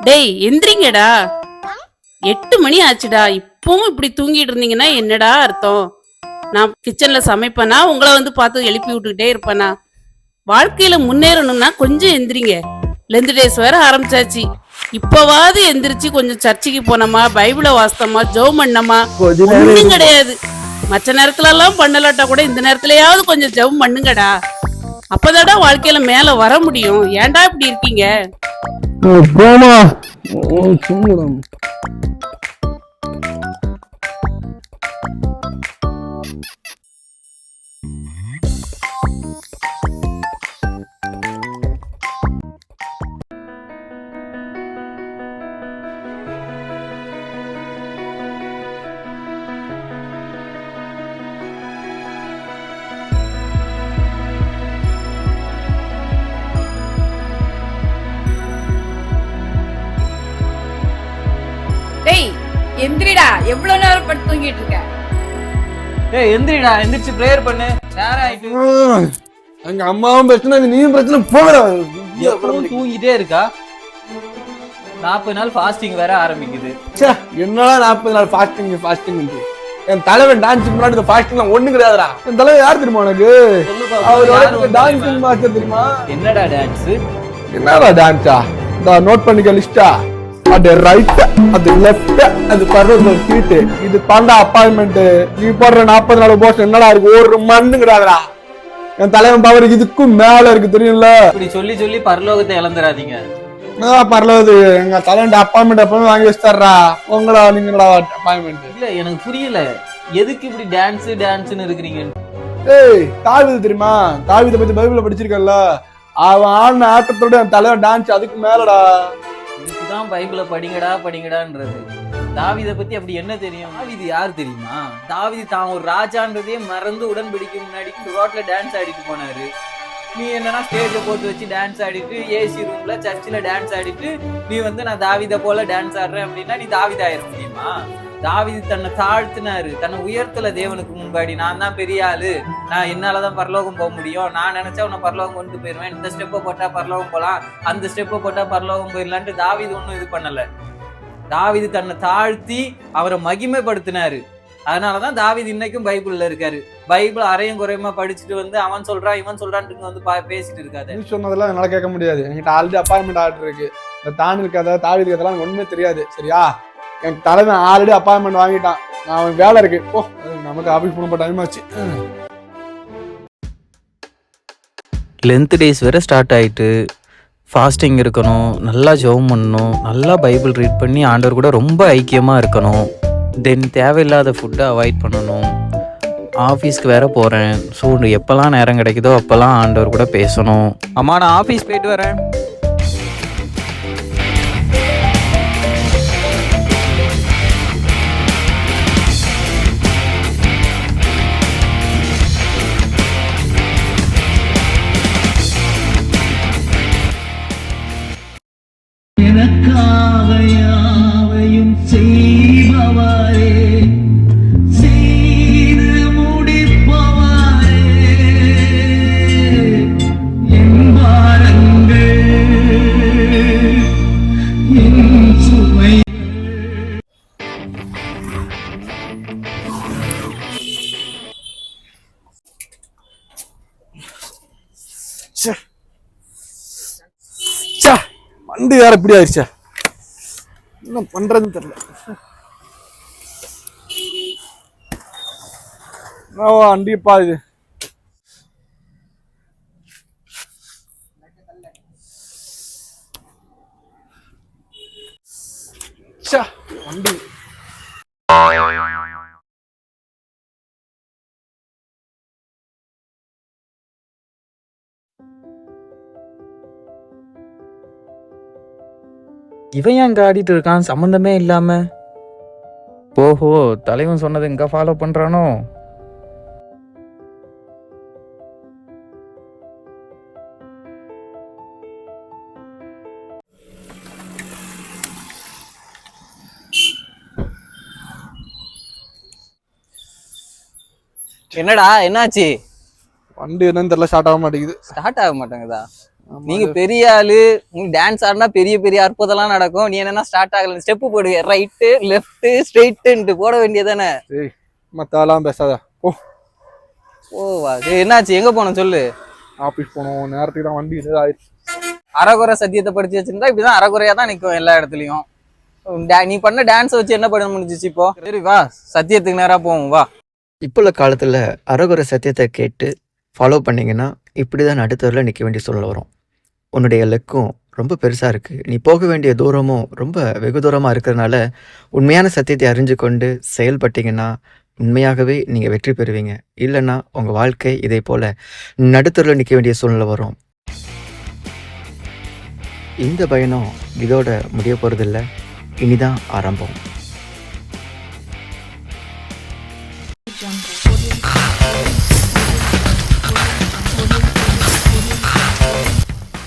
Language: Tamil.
டேய் எந்திரிங்கடா, 8 மணி ஆச்சுடா. இப்பவும் இப்படி தூங்கிட்டு இருந்தீங்கன்னா என்னடா அர்த்தம்? நான் கிச்சன்ல சமைப்பேனா உங்களை வந்து பார்த்து எழுப்பி விட்டுக்கிட்டே இருப்பேனா? வாழ்க்கையில முன்னேறணும்னா கொஞ்சம் எந்திரிங்க. லெந்து டேஸ் வேற ஆரம்பிச்சாச்சு. இப்பவாவது எந்திரிச்சு கொஞ்சம் சர்ச்சுக்கு போனோமா, பைபிளை வாசித்தோமா, ஜெபம் பண்ணோமா? ஒண்ணும் கிடையாது. மற்ற நேரத்துல எல்லாம் பண்ணலாட்டா கூட இந்த நேரத்துலயாவது கொஞ்சம் ஜெபம் பண்ணுங்கடா. அப்பதாடா வாழ்க்கையில மேல வர முடியும். ஏன்டா இப்படி இருக்கீங்க? போமா தூங்கணும். டேய் எந்திரிடா, எவ்வளவு நேரம் படுத்து தூங்கிட்டு இருக்க? ஏய் எந்திரிடா, எந்திரிச்சு பிரேயர் பண்ணு. நேரம் ஆயிட்டு. எங்க அம்மாவும் பிரச்சனை, நீயும் பிரச்சனை. போகடா. எப்பவும் தூங்கிட்டே இருக்கா? 40 நாள் ஃபாஸ்டிங் வேற ஆரம்பிக்குது. என்னடா 40 நாள் ஃபாஸ்டிங் என் தலைவன் டான்ஸுக்கு முன்னாடி ஃபாஸ்டிங் ஒண்ணு கிடையாதுடா. என் தலைவன் யார் தெரியுமா உனக்கு? அவரோட டான்சிங் மாஸ்டர் தெரியுமா? என்னடா டான்ஸ்? என்னடா டான்ஸா? நோட் பண்ணிக்க லிஸ்டா. அது ரைட், அது லெஃப்ட், அது பர்வத சீட்டு. இது தாண்டா அப்பாயின்மெண்ட். நீ போடுற 40 நாள் போஸ்ட் என்னடா இருக்கு? ஒரு மண்ணு கிடையாதுடா. என் தலைவன் பவர் இதுக்கும் மேல இருக்கு, தெரியும்ல? இப்படி சொல்லி சொல்லி பரலோகத்தை இழந்துடாதீங்க. பரவாயில்ல, எங்க தலைவன் அப்பாயின்மெண்ட் எப்பவுமே வாங்கி வச்சுட்டாரா. உங்களா நீங்களா அப்பாயின்மெண்ட்? இல்ல எனக்கு புரியல, எதுக்கு இப்படி டான்ஸ்னு இருக்கிறீங்க? ஏய் தாவீது தெரியுமா? தாவீதை பத்தி பைபிள்ல படிச்சிருக்கல. அவன் ஆடின ஆட்டத்தோட என் தலைவன் டான்ஸ் அதுக்கு மேலடா. இதுக்குதான் பைபிள படிங்கடான்றது. தாவீதை பத்தி அப்படி என்ன தெரியும்? தாவீது யாரு தெரியுமா? தாவீது தான் ஒரு ராஜான்றதே மறந்து உடன்படிக்கை முன்னாடி ரோட்ல டான்ஸ் ஆடிட்டு போனாரு. நீ என்னன்னா ஸ்டேஜ போட்டு வச்சு டான்ஸ் ஆடிட்டு, ஏசி ரூம்ல சர்ச்சில் டான்ஸ் ஆடிட்டு, நீ வந்து நான் தாவீதை போல டான்ஸ் ஆடுறேன் அப்படின்னா நீ தாவீது ஆயிட முடியுமா? தாவீது தன்னை தாழ்த்தினாரு, தன்னை உயர்த்தல தேவனுக்கு முன்பாடி. நான் தான் பெரிய ஆளு, நான் என்னாலதான் பரலோகம் போக முடியும், நான் நினைச்சா உன்னை பரலோகம் கொண்டு போயிருவேன், இந்த ஸ்டெப்பை போட்டா பரலோகம் போலாம், அந்த ஸ்டெப்பை போட்டா பரலோகம் போயிடலான்ட்டு தாவீது ஒன்றும் இது பண்ணல. தாவீது தன்னை தாழ்த்தி அவரை மகிமைப்படுத்தினாரு. அதனாலதான் தாவீது இன்னைக்கும் பைபிள்ல இருக்காரு. பைபிள் அரையும் குறையுமா படிச்சுட்டு வந்து அவன் சொல்றான் இவன் சொல்றான்னு வந்து பேசிட்டு இருக்காது. நீ சொன்னதெல்லாம் என்னால கேட்க முடியாது. என்கிட்ட ஆல்ரெடி அப்பாயின்மெண்ட் ஆர்டர் இருக்கு. இந்த தானியல் கதை, தாவீது கதைலாம் எனக்கு ஒண்ணுமே தெரியாது, சரியா? என் தலைவன் ஆல்ரெடி அப்பாயின்மெண்ட் வாங்கிட்டான். நான் அவன் வேலை இருக்கு. ஓ, நமக்கு ஆபீஸ் போன டைம் ஆச்சு. லென்த் டேஸ் வேற ஸ்டார்ட் ஆயிட்டு, ஃபாஸ்டிங் இருக்கணும், நல்லா ஜெபம் பண்ணணும், நல்லா பைபிள் ரீட் பண்ணி ஆண்டவர் கூட ரொம்ப ஐக்கியமாக இருக்கணும். தென் தேவையில்லாத ஃபுட்டை அவாய்ட் பண்ணணும். ஆஃபீஸ்க்கு வேற போகிறேன். ஸோ எப்போல்லாம் நேரம் கிடைக்குதோ அப்போல்லாம் ஆண்டவர் கூட பேசணும். அம்மா நான் ஆஃபீஸ் போயிட்டு வரேன். எனக்காக யாவையும் செய்பவரே, செய்து முடிப்பவரே, என் பாரங்கள் என் சுமை. வண்டி வேற இப்படி ஆயிடுச்சா? என்ன பண்றதுன்னு தெரியல. வண்டிப்பா இது. வண்டி இவன் ஏன் இங்கே ஆடிட்டு இருக்கான் சம்மந்தமே இல்லாம? ஓஹோ, தலைவன் சொன்னது இங்கே ஃபாலோ பண்ணுறானோ? என்னடா என்னாச்சு? வண்டி என்னன்னு தெரியல, ஸ்டார்ட் ஆக மாட்டேங்குது. ஸ்டார்ட் ஆக மாட்டேங்குதா? நீங்க பெரிய ஆளு, உங்களுக்கு டான்ஸ் ஆடினா பெரிய பெரிய அற்புதம்லாம் நடக்கும். நீ என்னன்னா ஸ்டார்ட் ஆகல, ஸ்டெப் போடுவீங்க, ரைட்டு லெஃப்ட் ஸ்ட்ரெயிட்டு போட வேண்டியதானே. ஏய் மத்தாலாம் பேசாத ஓ. ஓவா என்னாச்சு, எங்க போனோம் சொல்லு. ஆபீஸ் போனோம், நேரத்துக்கு தான் வண்டி ஆயிடுச்சு. அறகுறை சத்தியத்தை படிச்சு வச்சிருந்தா இப்படிதான் அறகுறையா தான் நிக்கும் எல்லா இடத்துலயும். நீ பண்ண டான்ஸ் வச்சு என்ன பண்ண முடிஞ்சிச்சு இப்போ? சரி வா, சத்தியத்துக்கு நேரா போவோம் வா. இப்போ உள்ள காலத்தில் அறகுறை சத்தியத்தை கேட்டு ஃபாலோ பண்ணிங்கன்னா இப்படி தான் நடுத்தரில் நிற்க வேண்டிய சூழ்நிலை வரும். உன்னுடைய லெக்கும் ரொம்ப பெருசாக இருக்குது, நீ போக வேண்டிய தூரமும் ரொம்ப வெகு தூரமாக இருக்கிறதுனால உண்மையான சத்தியத்தை அறிஞ்சு கொண்டு செயல்பட்டீங்கன்னா உண்மையாகவே நீங்கள் வெற்றி பெறுவீங்க. இல்லைன்னா உங்கள் வாழ்க்கை இதே போல் நடுத்தரில் நிற்க வேண்டிய சூழ்நிலை வரும். இந்த பயணம் இதோட முடிய போகிறதில்ல, இனிதான் ஆரம்பம்.